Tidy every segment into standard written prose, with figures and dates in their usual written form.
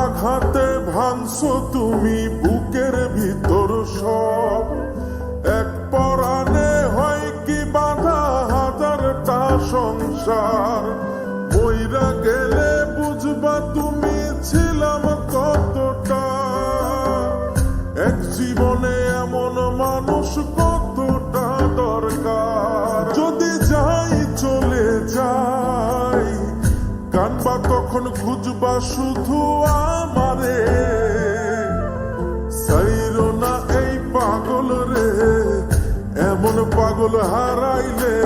আঘাতে ভাঙছো তুমি বুকের ভিতর সব, এক পরাণে হয় কি বাধা হাজারটা সংসার। মইরা গেলে বুঝবা তুমি ছিলাম কতটা, এক জীবনে এমন মানুষ কতটা দরকার। যদি যাই চলে যাই কানবা তখন খুঁজবা শুধু আমারে, সাইরো না এই পাগল রে, এমন পাগল হারাইলে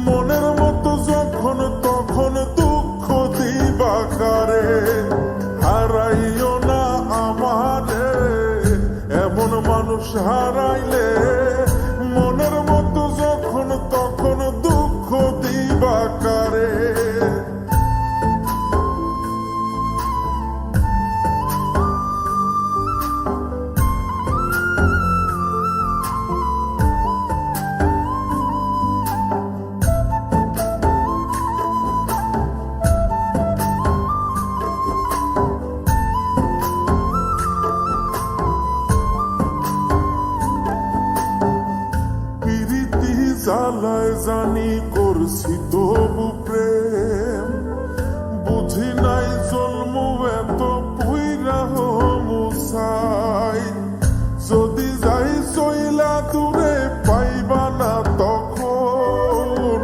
মনের মতো যখন তখন দুঃখ দিবা কারে। হারাইও না আমারে, এমন মানুষ হারাইলে মনের মতো যখন তখন দুঃখ দিবা কারে। জ্বালায় জানি করছি তবু প্রেম, বুঝি নাই জন্ম এত পুইরা মুসাই। যদি যাই চইলা দূরে পাইবা না তখন,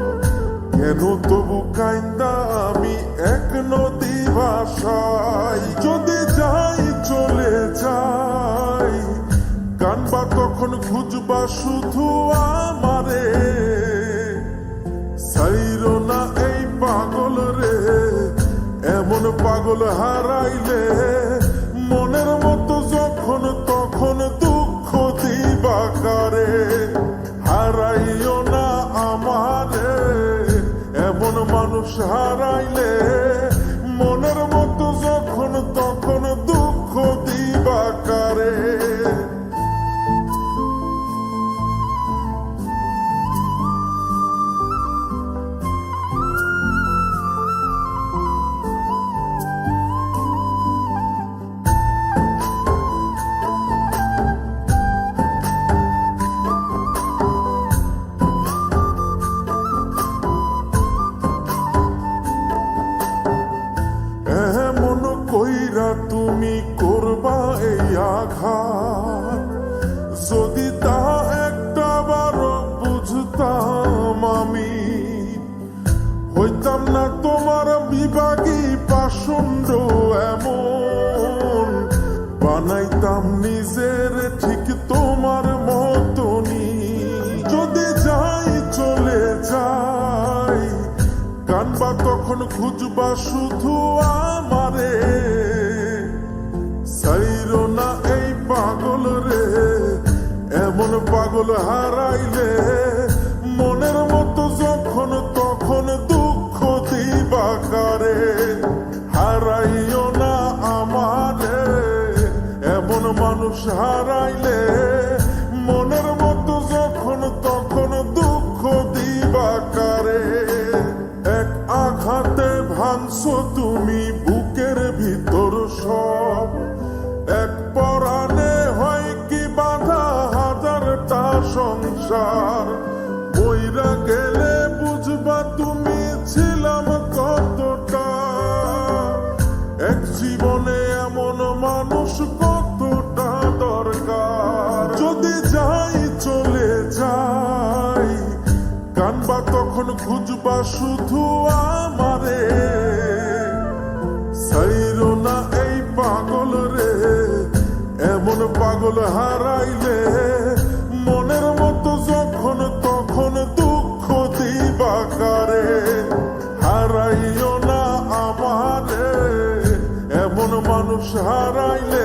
কেন তবু কাইন্দা আমি এক নদী ভাষাই। যদি যাই চলে যাই কানবা তখন খুঁজবা শুধু আমারে, সাইরো না এই পাগল রে, এমন পাগল হারাইলে মনের মতো যখন তখন দুঃখ দিবা কারে। হারাইও না আমারে, এমন মানুষ হারাইলে মনের মতো যখন তখন দুঃখ দিবা কারে। এমন কইরা তুমি করবা এই আঘাত, যদি তা একটা বারো বুঝতাম আমি, হইতাম না তোমার বিভাগী পাষণ্ড এমন, বানাইতাম নিজের ঠিক তোমার মতনই। যদি যাই চলে যাই কানবা তখন খুঁজবা শুধু আমারে, সাইরো না এই পাগল রে, এমন পাগল হারাইলে মনের মতো যখন তখন দুঃখ দিবা কারে। হারাইও না আমারে, এমন মানুষ হারাইলে মনের মতো যখন তখন দুঃখ দিবা কারে। এক আঘাতে ভাঙছো তুমি বুকের ভিতর সব, এক পরাণে হয় কি বাধা হাজারটা সংসার। মইরা গেলে বুঝবা তুমি ছিলাম কতটা, এক জীবনে এমন মানুষ কতটা দরকার। যদি যাই চলে যাই কানবা তখন খুঁজবা শুধু আমারে, সাইরো না এই পাগল রে, এমন পাগল হারাইলে মনের মতো যখন তখন দুঃখ দিবা কারে। হারাইও না আমারে, এমন মানুষ হারাইলে